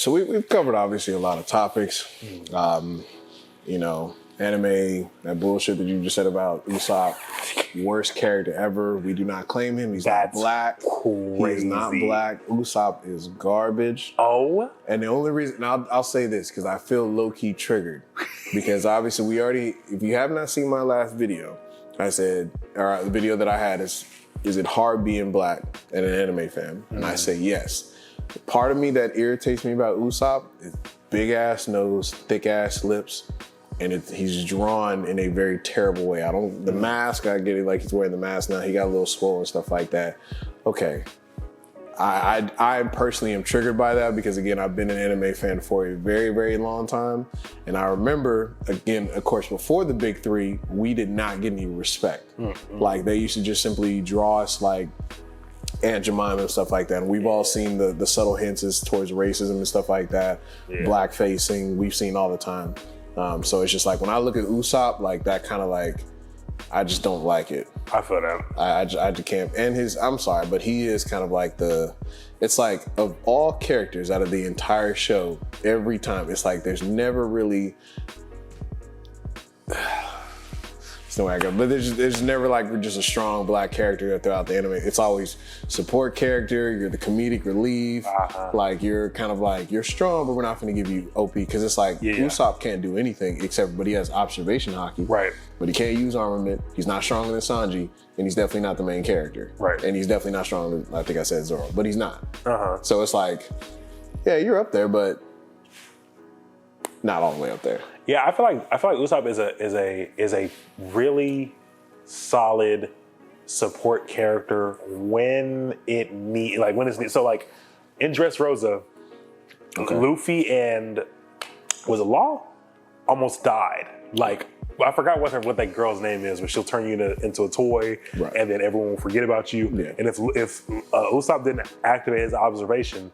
So we've covered obviously a lot of topics. You know, anime, that bullshit that you just said about Usopp, worst character ever. We do not claim him. He's not black. Crazy. He is not black. Usopp is garbage. Oh. And the only reason, and I'll say this because I feel low-key triggered. Because obviously if you have not seen my last video, I said, or the video that I had is it hard being black and an anime fan? And I say yes. The part of me that irritates me about Usopp is big ass nose, thick ass lips, and he's drawn in a very terrible way. The mask, I get it, like he's wearing the mask now, he got a little swole and stuff like that. Okay. I personally am triggered by that because, again, I've been an anime fan for a very, very long time. And I remember, again, of course, before the big three, we did not get any respect. Like, they used to just simply draw us like Aunt Jemima and stuff like that. And we've all seen the subtle hints towards racism and stuff like that. Black facing, we've seen all the time. So it's just like, when I look at Usopp, like that kind of like, I just don't like it. I feel that. I just can't. And I'm sorry, but he is kind of like it's like of all characters out of the entire show, every time, it's like there's never really, there's no way I go, but there's never like just a strong black character throughout the anime. It's always support character, you're the comedic relief, like you're kind of like, you're strong, but we're not going to give you OP, because it's like Usopp can't do anything but he has observation hockey. Right. But he can't use armament. He's not stronger than Sanji, and he's definitely not the main character. Right. And he's definitely not stronger than, I think I said Zoro, but he's not. So it's like, yeah, you're up there, but not all the way up there. Yeah, I feel like Usopp is a really solid support character when it's needed. So like in Dressrosa, Luffy and was it Law almost died. Like, I forgot what that girl's name is, but she'll turn you into a toy, and then everyone will forget about you. Yeah. And if Usopp didn't activate his observation,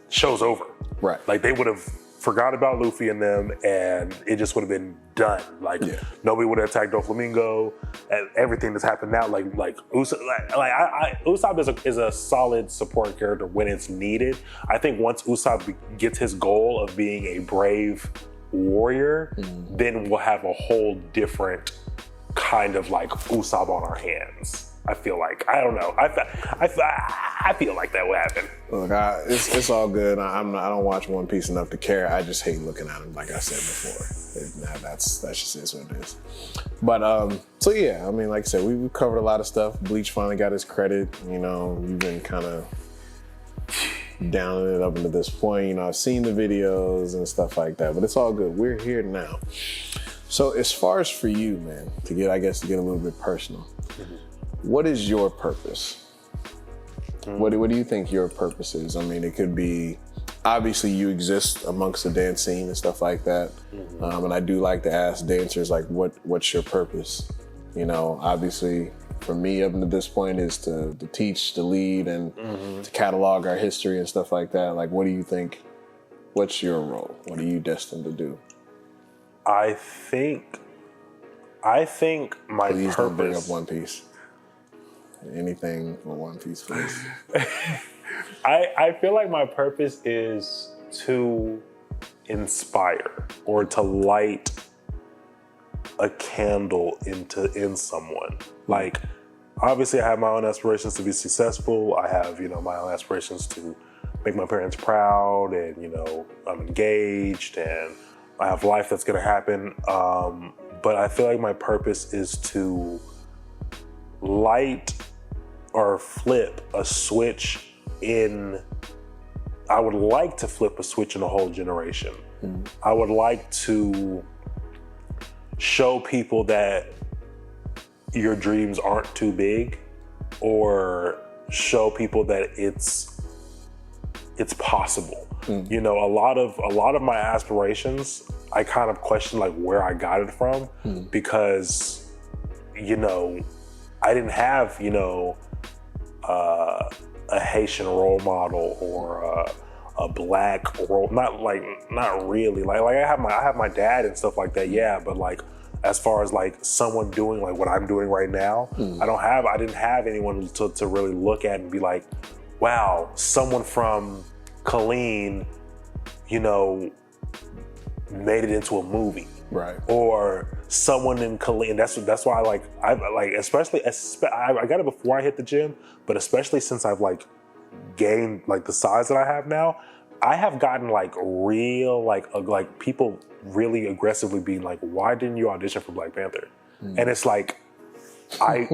show's over. Right. Like, they would have forgot about Luffy and them, and it just would have been done. Like, nobody would have attacked Doflamingo, and everything that's happened now. Usopp is a solid support character when it's needed. I think once Usopp gets his goal of being a brave warrior, then we'll have a whole different kind of like Usopp on our hands. I feel like, I don't know. I feel like that would happen. Look, it's all good. I don't watch One Piece enough to care. I just hate looking at him, like I said before. That's just is what it is. But so yeah, I mean, like I said, we covered a lot of stuff. Bleach finally got his credit. You know, you've been kind of downing it up into this point. You know, I've seen the videos and stuff like that, but it's all good. We're here now. So as far as for you, man, to get a little bit personal, what is your purpose? What do you think your purpose is? I mean, it could be, obviously you exist amongst the dance scene and stuff like that. And I do like to ask dancers, like, what's your purpose? You know, obviously for me up to this point is to teach, to lead, and to catalog our history and stuff like that. Like, what do you think? What's your role? What are you destined to do? I think my Please purpose. Don't bring up One Piece. Anything for One Piece, please. I feel like my purpose is to inspire or to light a candle in someone. Like, obviously I have my own aspirations to be successful. I have, my own aspirations to make my parents proud, and, I'm engaged and I have life that's gonna happen. But I feel like my purpose is to light or flip a switch I would like to flip a switch in a whole generation. I would like to show people that your dreams aren't too big, or show people that it's possible. A lot of my aspirations, I kind of question like where I got it from, because I didn't have a Haitian role model or a black role, not really. Like I have my dad and stuff like that, yeah, but like as far as like someone doing like what I'm doing right now, I didn't have anyone to really look at and be like, wow, someone from Colleen you know, made it into a movie. Right. Or someone in Colleen. That's why I got it before I hit the gym, but especially since I've like gained like the size that I have now, I have gotten like real like people really aggressively being like, why didn't you audition for Black Panther? And it's like I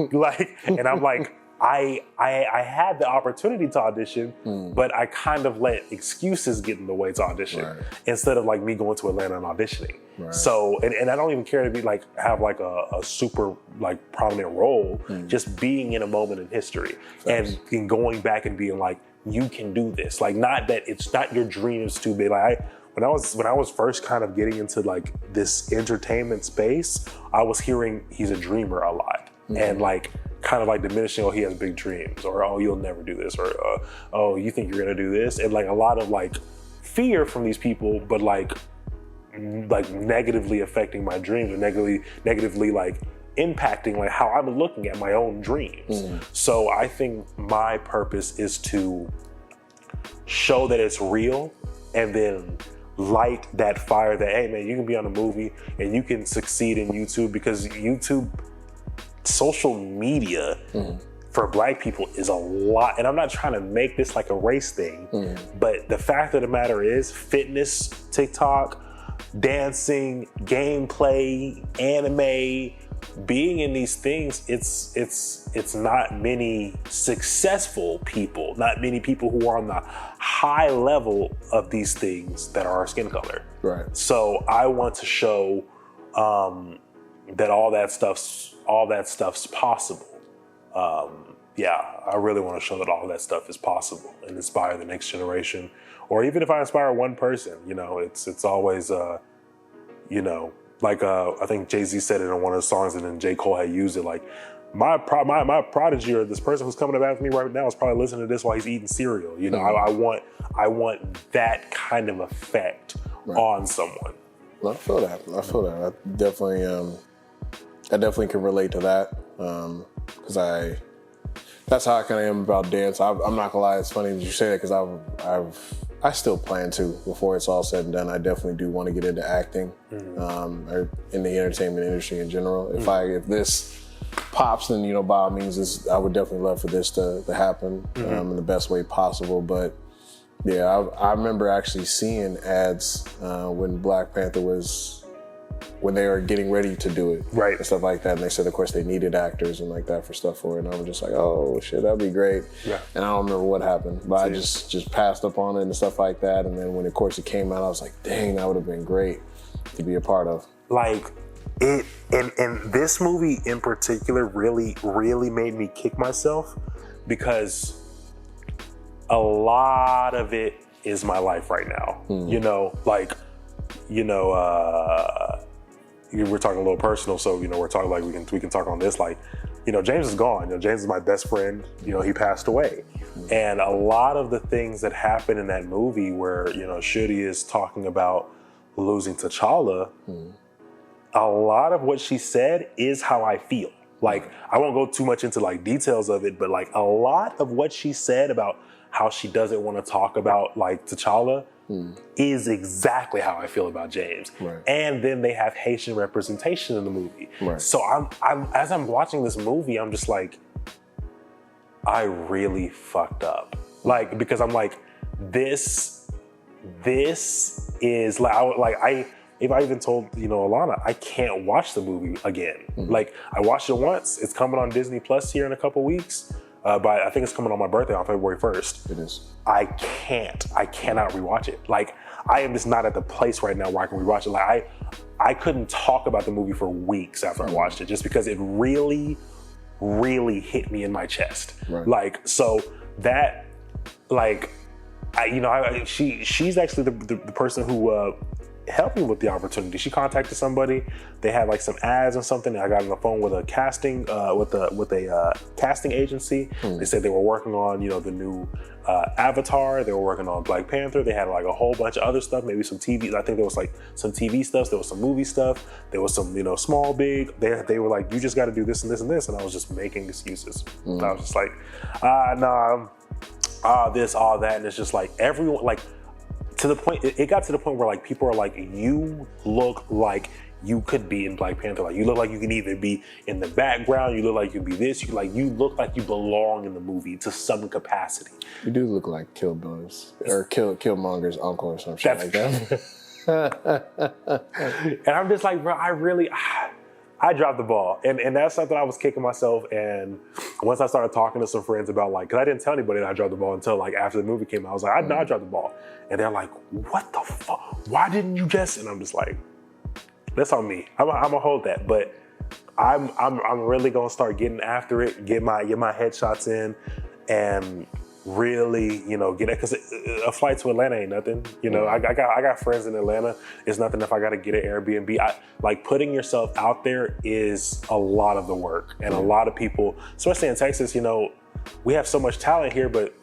had the opportunity to audition, but I kind of let excuses get in the way to audition instead of like me going to Atlanta and auditioning. Right. So, and I don't even care to be like, have like a super like prominent role, just being in a moment in history and going back and being like, you can do this. Like, not that it's not your dream is too big. Like when I was first kind of getting into like this entertainment space, I was hearing he's a dreamer a lot. And like kind of like diminishing, oh, he has big dreams, or oh, you'll never do this, or oh, you think you're gonna do this, and like a lot of like fear from these people, but like negatively affecting my dreams, or negatively like impacting like how I'm looking at my own dreams. So I think my purpose is to show that it's real, and then light that fire that, hey man, you can be on a movie and you can succeed in YouTube, because YouTube, social media for Black people is a lot. And I'm not trying to make this like a race thing, but the fact of the matter is, fitness, TikTok, dancing, gameplay, anime, being in these things, it's not many successful people, not many people who are on the high level of these things that are our skin color. Right. So I want to show that all that stuff's possible. I really want to show that all that stuff is possible and inspire the next generation. Or even if I inspire one person, you know, it's always, you know, like I think Jay-Z said it in one of the songs, and then J. Cole had used it, like, my prodigy, or this person who's coming up after me right now, is probably listening to this while he's eating cereal. You know, I want that kind of effect on someone. I feel that. I definitely can relate to that, because that's how I kind of am about dance. I'm not gonna lie, it's funny that you say that, because I still plan to, before it's all said and done. I definitely do want to get into acting, or in the entertainment industry in general. If this pops, then, you know, by all means, I would definitely love for this to happen in the best way possible. But yeah, I remember actually seeing ads when Black Panther when they were getting ready to do it, and stuff like that. And they said, of course, they needed actors and like that for stuff for it. And I was just like, oh shit, that'd be great. Yeah. And I don't remember what happened, but I just passed up on it and stuff like that. And then when, of course, it came out, I was like, dang, that would have been great to be a part of. Like, and this movie in particular really, really made me kick myself, because a lot of it is my life right now. You know, like, you know, we're talking a little personal, so, you know, we're talking like we can talk on this, like, you know, James is gone. You know, James is my best friend. You know, he passed away. And a lot of the things that happen in that movie, where, you know, Shudi is talking about losing T'Challa, a lot of what she said is how I feel. Like, I won't go too much into like details of it, but like a lot of what she said about how she doesn't want to talk about like T'Challa is exactly how I feel about James. And then they have Haitian representation in the movie. So I'm as I'm watching this movie, I'm just like, I really fucked up. Like, because I'm like, this is like, if I even told, you know, Alana, I can't watch the movie again. Like, I watched it once. It's coming on Disney Plus here in a couple weeks. But I think it's coming on my birthday on February 1st. It is. I cannot rewatch it. Like, I am just not at the place right now where I can rewatch it. Like, I couldn't talk about the movie for weeks after I watched it, just because it really, really hit me in my chest. Like, so that, like, she's actually the person who helped me with the opportunity. She contacted somebody. They had like some ads or something, and I got on the phone with a casting casting agency. They said they were working on, you know, the new Avatar. They were working on Black Panther. They had like a whole bunch of other stuff, maybe some TV. I think there was like some TV stuff. There was some movie stuff. There was some, you know, small, big. They were like, you just got to do this and this and this. And I was just making excuses. And I was just like, this, all that. And it's just like everyone, like, to the point, it got to the point where like people are like, you look like you could be in Black Panther. Like you look like you can either be in the background, you look like you could be this, you look like you belong in the movie to some capacity. You do look like Killmonger's uncle or some shit like that. And I'm just like, bro, I dropped the ball. And that's something I was kicking myself. And once I started talking to some friends about like, cause I didn't tell anybody that I dropped the ball until like after the movie came out. I was like, I know I dropped the ball. And they're like, what the fuck? Why didn't you just? And I'm just like, that's on me. I'm gonna hold that. But I'm really gonna start getting after it, get my headshots in, and really, you know, get it, because a flight to Atlanta ain't nothing. You know, I got friends in Atlanta. It's nothing if I got to get an Airbnb. Like putting yourself out there is a lot of the work, and a lot of people, especially in Texas, you know, we have so much talent here, but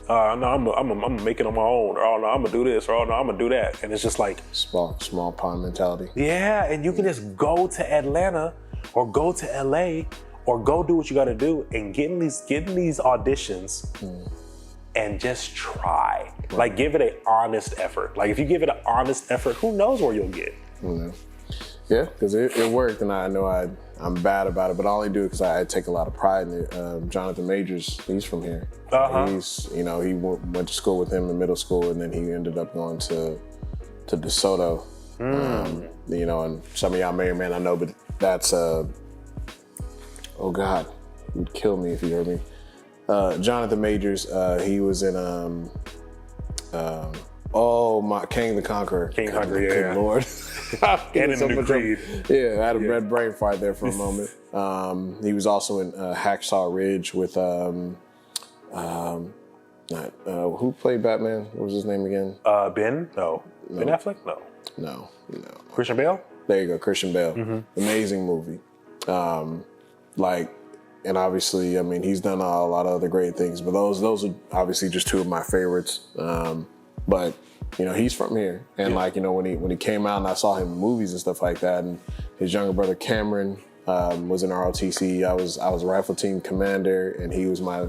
no, I'm gonna make it on my own, or oh no, I'm gonna do this, or oh no, I'm gonna do that, and it's just like small pond mentality. Yeah, and you can just go to Atlanta or go to LA or go do what you gotta do and getting these auditions and just try. Right. Like give it an honest effort. Like if you give it an honest effort, who knows where you'll get? Yeah, because it worked, and I know I'm bad about it, but I only do it because I take a lot of pride in it. Jonathan Majors, he's from here. He's, you know, he went to school with him in middle school, and then he ended up going to DeSoto. You know, and some of y'all may or may not know, but that's oh God, you'd kill me if you heard me. Jonathan Majors, he was in King the Conqueror. King Conqueror, yeah. Good Lord. And in New Creed. Yeah, I had a red brain fart there for a moment. He was also in Hacksaw Ridge with who played Batman? What was his name again? Ben? No. Ben Affleck? No. Christian Bale? There you go, Christian Bale. Amazing movie. And obviously, I mean, he's done a lot of other great things, but those are obviously just two of my favorites. But you know, he's from here, and like, you know, when he came out and I saw him in movies and stuff like that, and his younger brother Cameron was in ROTC. I was rifle team commander, and he was my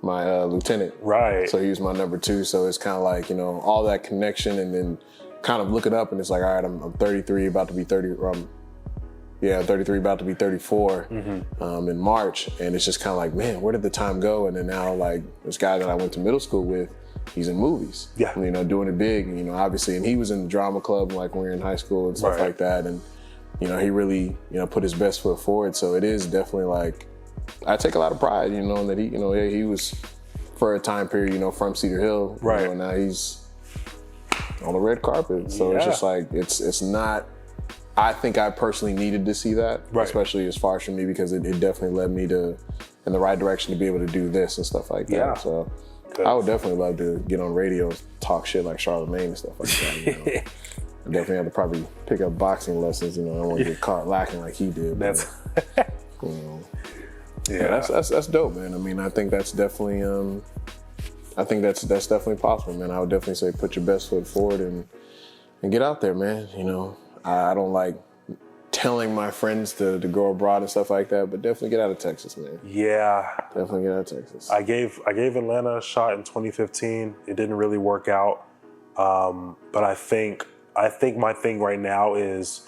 lieutenant. Right. So he was my number 2. So it's kind of like, you know, all that connection, and then kind of look it up, and it's like, all right, I'm 33, about to be 30. 33, about to be 34 in March, and it's just kind of like, man, where did the time go? And then now, like, this guy that I went to middle school with, he's in movies. Yeah. You know, doing it big, and, you know, obviously, and he was in the drama club, like, when we were in high school and stuff like that, and, you know, he really, you know, put his best foot forward. So it is definitely like, I take a lot of pride, you know, in that he was, for a time period, you know, from Cedar Hill, you know, and now he's on the red carpet. So it's just like, it's not, I think I personally needed to see that, especially as far as for me, because it definitely led me in the right direction to be able to do this and stuff like that. Yeah. So I would definitely love to get on radio, talk shit like Charlamagne and stuff like that. You know? I definitely have to probably pick up boxing lessons. You know, I don't want to get caught lacking like he did. But, you know, that's dope, man. I mean, I think that's definitely, that's definitely possible, man. I would definitely say put your best foot forward and get out there, man. You know, I don't like telling my friends to go abroad and stuff like that, but definitely get out of Texas, man. Yeah. Definitely get out of Texas. I gave Atlanta a shot in 2015. It didn't really work out. But I think my thing right now is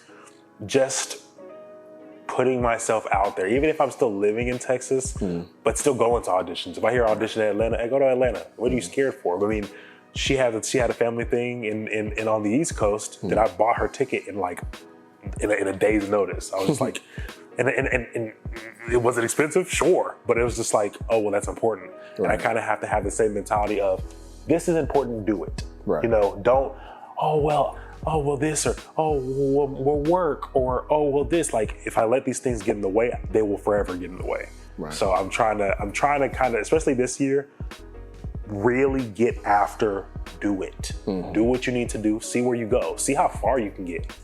just putting myself out there, even if I'm still living in Texas, but still going to auditions. If I hear audition at Atlanta, I go to Atlanta. What are you scared for? I mean, she had a family thing in on the East Coast that I bought her ticket in a day's notice. I was just like, and was it expensive? Sure. But it was just like, oh, well, that's important. Right. And I kind of have to have the same mentality of, this is important, do it. Right. You know, don't, oh, well, this, or, oh, well, work, or, oh, well, this. Like, if I let these things get in the way, they will forever get in the way. Right. So I'm trying to kind of, especially this year, really get after, do it. Do what you need to do, see where you go, see how far you can get,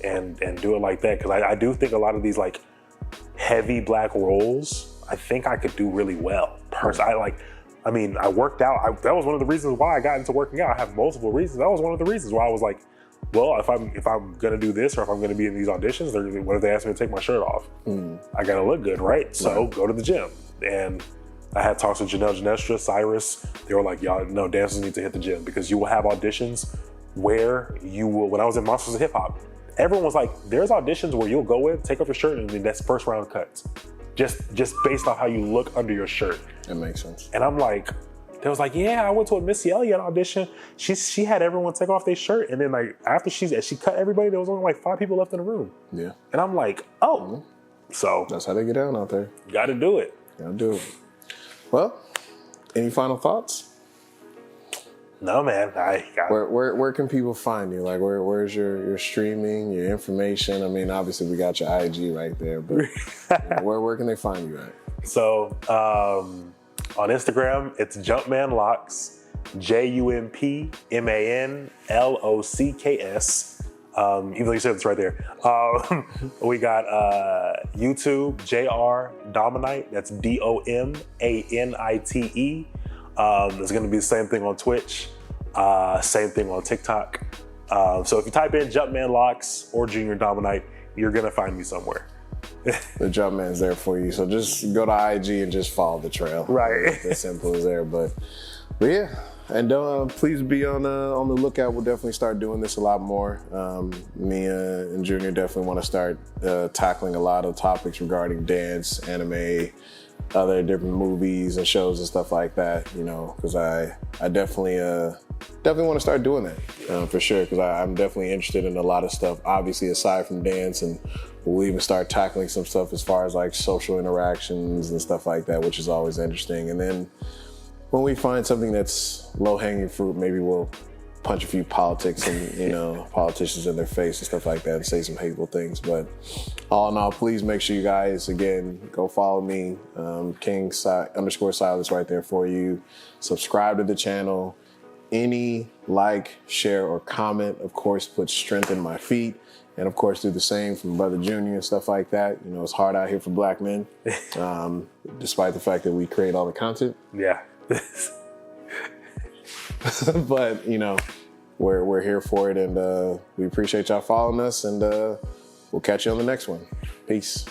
and do it like that. Because I do think a lot of these like heavy black roles, I think I could do really well. I worked out. That was one of the reasons why I got into working out. I have multiple reasons. That was one of the reasons why I was like, well, if I'm gonna do this, or if I'm gonna be in these auditions, what if they ask me to take my shirt off? I gotta look good, right? So go to the gym. And I had talks with Janelle Janestra, Cyrus. They were like, y'all, no, dancers need to hit the gym because you will have auditions where you will, when I was in Monsters of Hip Hop, everyone was like, there's auditions where you'll go in, take off your shirt, and then that's first round cuts. Just based on how you look under your shirt. That makes sense. And I'm like, they was like, yeah, I went to a Missy Elliott audition. She had everyone take off their shirt, and then like after she cut everybody, there was only like 5 people left in the room. Yeah. And I'm like, oh, so that's how they get down out there. Got to do it. Gotta do it. Well, any final thoughts? No, man. Where can people find you? Like, where's your streaming, your information? I mean, obviously we got your IG right there, but where can they find you at? So on Instagram, it's Jumpmanlocks, JUMPMANLOCKS. Even though you said it's right there. We got YouTube, JR Dominite. That's DOMANITE. It's gonna be the same thing on Twitch, same thing on TikTok. So if you type in Jumpmanlocks or Junior Dominite, you're gonna find me somewhere. The Jumpman's there for you. So just go to IG and just follow the trail. Right. It's as simple as there. But yeah. And please be on the lookout. We'll definitely start doing this a lot more. Me and Junior definitely want to start tackling a lot of topics regarding dance, anime, other different movies and shows and stuff like that. You know, because I definitely want to start doing that for sure. Because I'm definitely interested in a lot of stuff. Obviously, aside from dance, and we'll even start tackling some stuff as far as like social interactions and stuff like that, which is always interesting. And then when we find something that's low-hanging fruit, maybe we'll punch a few politics and, politicians in their face and stuff like that and say some hateful things. But all in all, please make sure you guys, again, go follow me, King_Silas right there for you. Subscribe to the channel. Any like, share, or comment, of course, puts strength in my feet. And of course, do the same from Brother Junior and stuff like that. You know, it's hard out here for black men, despite the fact that we create all the content. Yeah. But we're here for it, and we appreciate y'all following us, and we'll catch you on the next one. Peace.